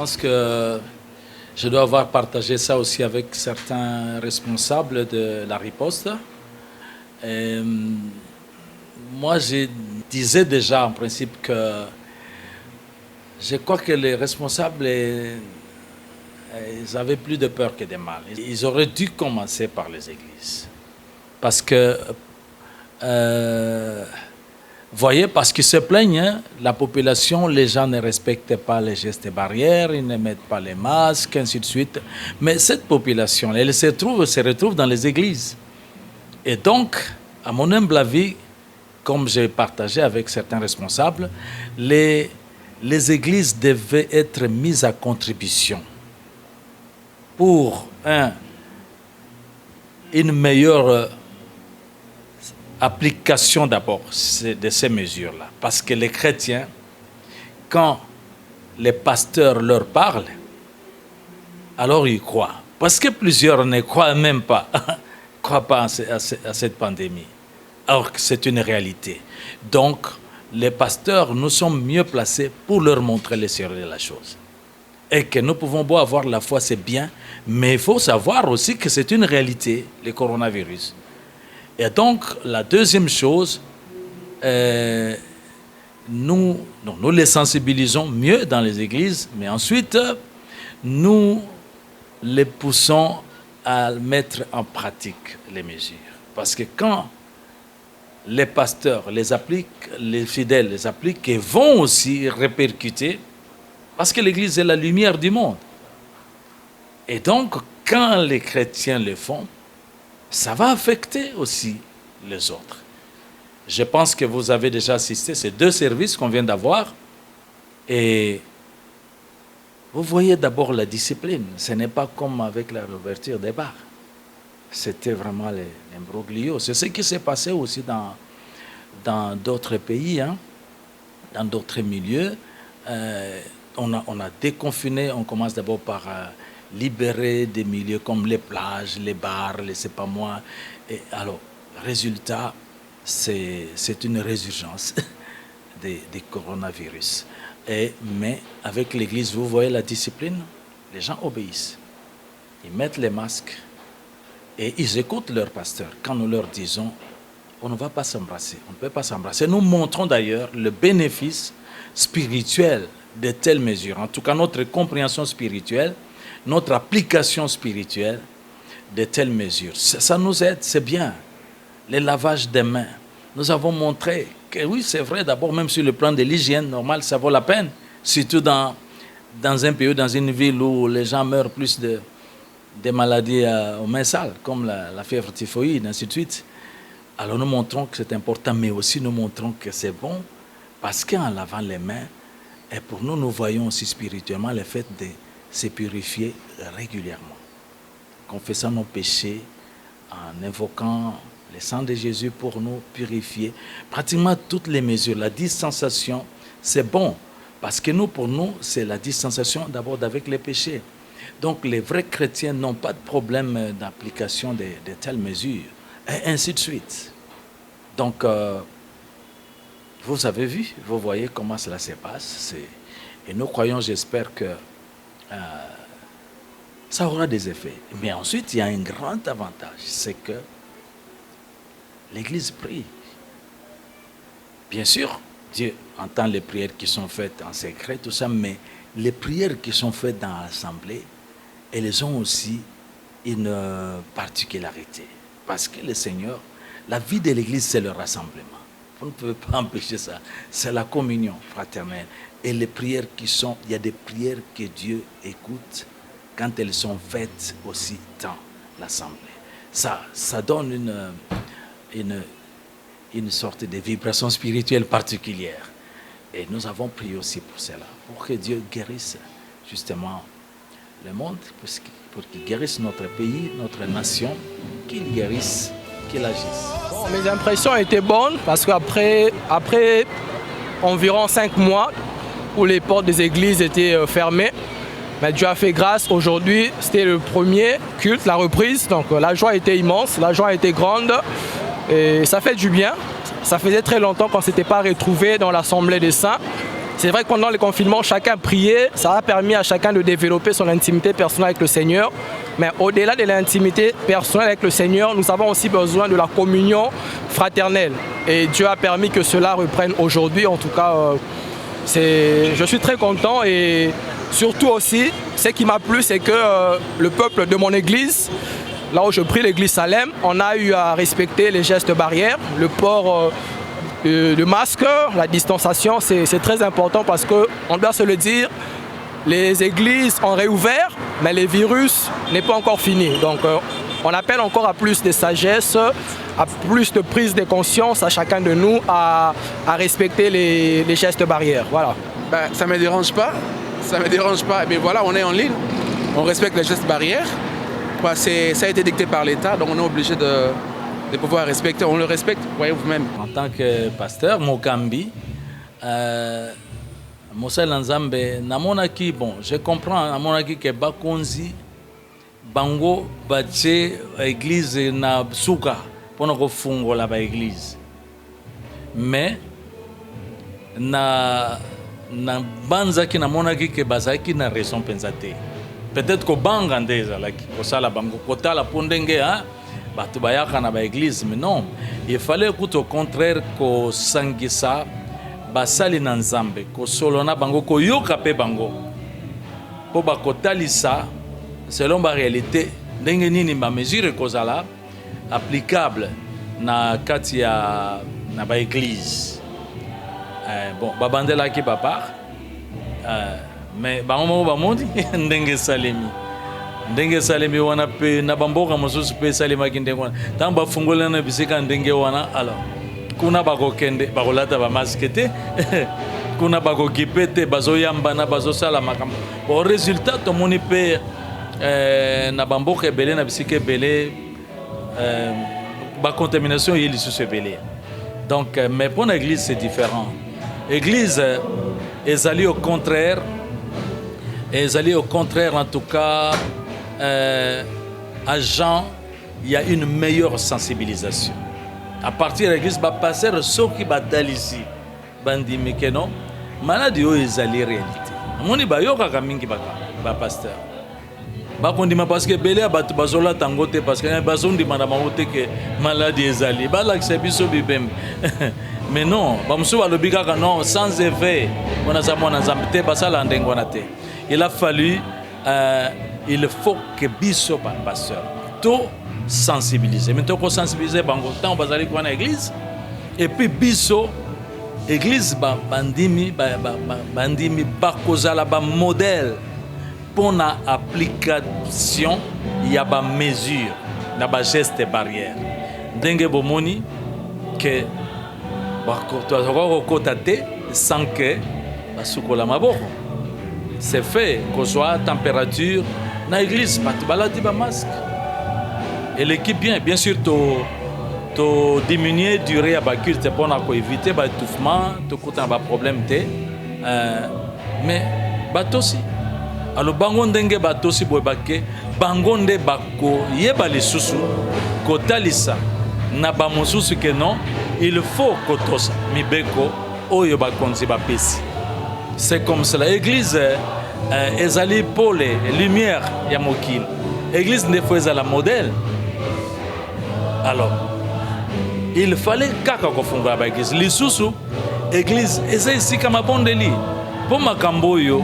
pense que je dois avoir partagé ça aussi avec certains responsables de la riposte. Et, moi, je disais déjà en principe que je crois que les responsables, ils avaient plus de peur que de mal. Ils auraient dû commencer par les églises. Parce que, voyez, parce qu'ils se plaignent, hein, la population, les gens ne respectent pas les gestes barrières, ils ne mettent pas les masques, ainsi de suite. Mais cette population, elle se retrouve dans les églises. Et donc, à mon humble avis, comme j'ai partagé avec certains responsables, les églises devaient être mises à contribution pour une meilleure application d'abord de ces mesures-là. Parce que les chrétiens, quand les pasteurs leur parlent, alors ils croient. Parce que plusieurs ne croient même pas, croient pas à cette pandémie. Alors que c'est une réalité. Donc, les pasteurs, nous sommes mieux placés pour leur montrer le sérieux de la chose. Et que nous pouvons beau avoir la foi, c'est bien, mais il faut savoir aussi que c'est une réalité, le coronavirus. Et donc, la deuxième chose, nous les sensibilisons mieux dans les églises, mais ensuite, nous les poussons à mettre en pratique les mesures. Parce que quand les pasteurs les appliquent, les fidèles les appliquent et vont aussi répercuter, parce que l'Église est la lumière du monde. Et donc, quand les chrétiens le font, ça va affecter aussi les autres. Je pense que vous avez déjà assisté à ces deux services qu'on vient d'avoir. Et vous voyez d'abord la discipline. Ce n'est pas comme avec la réouverture des bars. C'était vraiment l'imbroglio. C'est ce qui s'est passé aussi dans d'autres pays, hein, dans d'autres milieux. On a déconfiné. On commence d'abord par libérer des milieux comme les plages, les bars, les c'est pas moi. Et alors, résultat, c'est une résurgence des coronavirus. Mais avec l'Église, vous voyez la discipline, les gens obéissent. Ils mettent les masques et ils écoutent leur pasteur. Quand nous leur disons, on ne va pas s'embrasser, on ne peut pas s'embrasser. Nous montrons d'ailleurs le bénéfice spirituel de telles mesures. En tout cas, notre compréhension spirituelle, notre application spirituelle de telles mesures. Ça nous aide, c'est bien. Les lavages des mains. Nous avons montré que oui, c'est vrai, d'abord, même sur le plan de l'hygiène normale, ça vaut la peine. Surtout dans un pays, dans une ville où les gens meurent plus des maladies aux mains sales, comme la fièvre typhoïde, ainsi de suite. Alors nous montrons que c'est important, mais aussi nous montrons que c'est bon, parce qu'en lavant les mains, et pour nous, nous voyons aussi spirituellement le fait de se purifier régulièrement. Confessant nos péchés, en invoquant le sang de Jésus pour nous purifier. Pratiquement toutes les mesures, la distanciation, c'est bon. Parce que pour nous, c'est la distanciation d'abord avec les péchés. Donc les vrais chrétiens n'ont pas de problème d'application de telles mesures. Et ainsi de suite. Donc, vous avez vu, vous voyez comment cela se passe. Et nous croyons, j'espère que ça aura des effets. Mais ensuite, il y a un grand avantage, c'est que l'Église prie. Bien sûr, Dieu entend les prières qui sont faites en secret, tout ça, mais les prières qui sont faites dans l'Assemblée, elles ont aussi une particularité. Parce que le Seigneur, la vie de l'Église, c'est le rassemblement. Vous ne pouvez pas empêcher ça. C'est la communion fraternelle. Et les prières il y a des prières que Dieu écoute quand elles sont faites aussi dans l'Assemblée. Ça donne une sorte de vibration spirituelle particulière. Et nous avons prié aussi pour cela, pour que Dieu guérisse justement le monde, pour qu'il guérisse notre pays, notre nation, qu'il guérisse, qu'il agisse. Bon, mes impressions étaient bonnes parce qu'après environ 5 mois où les portes des églises étaient fermées, mais Dieu a fait grâce. Aujourd'hui, c'était le premier culte, la reprise. Donc la joie était immense, la joie était grande. Et ça fait du bien. Ça faisait très longtemps qu'on ne s'était pas retrouvé dans l'Assemblée des Saints. C'est vrai que pendant le confinement, chacun priait. Ça a permis à chacun de développer son intimité personnelle avec le Seigneur. Mais au-delà de l'intimité personnelle avec le Seigneur, nous avons aussi besoin de la communion fraternelle. Et Dieu a permis que cela reprenne aujourd'hui. En tout cas, je suis très content. Et surtout aussi, ce qui m'a plu, c'est que le peuple de mon église, là où je prie, l'église Salem, on a eu à respecter les gestes barrières, le port de masque, la distanciation, c'est très important parce qu'on doit se le dire, les églises ont réouvert, mais le virus n'est pas encore fini. Donc on appelle encore à plus de sagesse, à plus de prise de conscience à chacun de nous, à respecter les gestes barrières. Voilà. Ben, ça ne me dérange pas, mais voilà, on est en ligne, on respecte les gestes barrières. Ça a été dicté par l'État, donc on est obligé de pouvoir respecter. On le respecte, voyez vous-même. En tant que pasteur, Mokambi, Mosala Nzambe, namonaki, bon, je comprends, namonaki que Bakonzi, Bango, Bache, église na Suka, pour nous refungo la église. Mais, na banzaki namonaki que bazaki na raison pensate. Peut-être que banga ndeza laki kosala bango kota la pondenge hein batu bayaka na ba église mais non il fallait écoute au contraire ko sangisa basali na nzambe ko solona bango ko yoka pe bango po bakotalisa selon ba réalité ndenge nini ba mesure kozala applicable na kati ya na ba église bon babandela ki papa mais bango bamondi ndenge salemi wana pe na bamboka mosusu pe salema kinde wana tant bafungola na bisika ndenge wana alors kuna bakokende bakolata ba masque te kuna bakokipete bazoyamba na bazosala makambo au résultat tomoni pe na bamboka ebele na bisika ebele ba contamination yeli lisusu ebele donc mais pour l'église c'est différent église ezali au contraire en tout cas, à Jean, il y a une meilleure sensibilisation. À partir de l'église, passer ceux qui battent ici, bandi mekeno, maladie est la réalité. Moni ba yoka kamingi ba pasteur. Ba kondima parce que belé abatu bazola tangote parce que bazondi madama ote que maladie est ali. Ba la biso bibem. Mais non, ba musu ba lobika ka non sans effet. On a ça mona zambite basala ndengona te. Il a fallu, il faut que biso pasteur tout sensibiliser. Maintenant qu'on sensibiliser bango temps bazali kwa na église et puis biso église bandimi bakozala ba modèle pour la application il y a ba mesure na ba geste barrière. Ndenge bomoni que bakota te sans que basukola maboko. C'est fait qu'on soit température dans l'église, pas de balade de masque. Et l'équipe bien sûr, to diminuer durée à bacule, c'est pour éviter l'étouffement, tout coûte un problème mais bateau aussi. Alors bango ndenge bateau aussi boebake, bango nde bako yeba les susu, kotalisa na ba mosusu que non, il faut kotosa mibeko oyo bakonzi ba pesi. C'est comme cela. L'église ezali pour les lumières ya mokili. L'église ne faisait la modèle. Alors, il fallait kaka kofunga ba église. Lisusu église eza isika mabondeli. Po makambo yo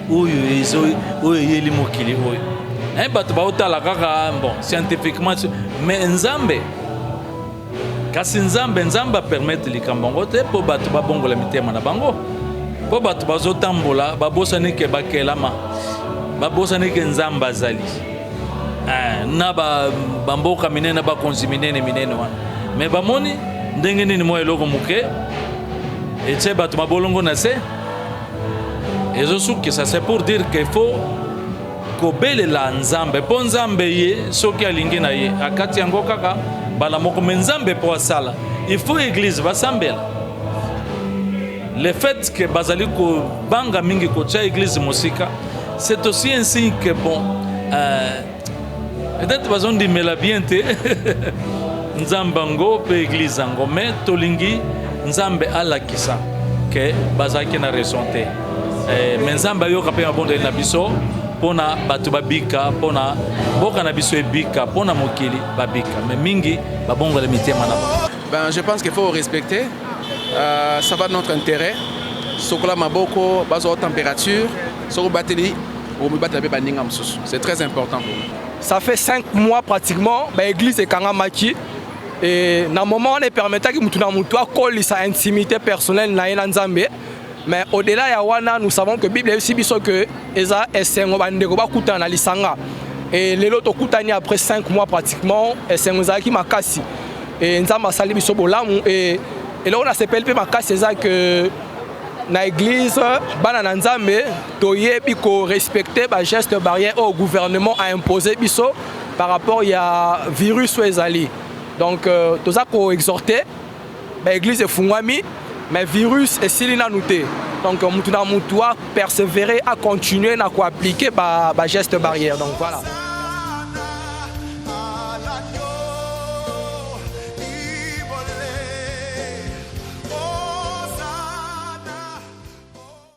oyo yeli mokili oyo. Bato ba otala kaka bon scientifiquement mais nzambe kasi nzambe permettre likambo ngote po bato ba bongola mitema na bango. Po bato bazotambola babosani ke bakelama babosani ke nzamba zali na bamboka minene bakonzi minene wana mais bamoni ndenge nini mo eloko muke etse bato mabolongo na se ezosuki ça c'est pour dire qu'il faut kobelela nzambe po nzambe ye soki alingi na ye akati yango kaka bala moko me nzambe po asala il faut église basambela. Le fait que bazali ko banga mingi ko cha église musika, c'est aussi un signe que bon, peut-être bazon di mela bien te nzambango pe église ango mais tolingi nzambe ala kisa ke bazalaki na raison te me nzambe ayoka mpe mabondeli na biso mpona bato babika mpona mboka na biso ebika mpona mokili babika me mingi babongola mitema na bango. Ben, je pense qu'il faut respecter. Ça va de notre intérêt. Sokola maboko, bazo température, soko bateli, c'est très important pour nous. Ça fait 5 mois pratiquement, l'église est Kangamaki. Et dans le moment, on est permis que nous coller sa intimité personnelle na Nzambe. Mais au-delà ya wana, nous savons que la Bible aussi dit que Eza esengo bandeko bakuta na lisanga. Et les autres kutani après 5 mois pratiquement, esengo zaki makasi. Et Nzamba sali biso bolamu et là on a s'appelle pe makasi eza que na église bana Nzambe toyebi ko respecter ba geste barrière au gouvernement a imposé biso par rapport ya virus ezali. Donc toza ko exhorter ba église efungwami mais virus esili na nuté. Donc mutu na mutu a persévérer à continuer na ko appliquer ba geste barrière. Donc voilà.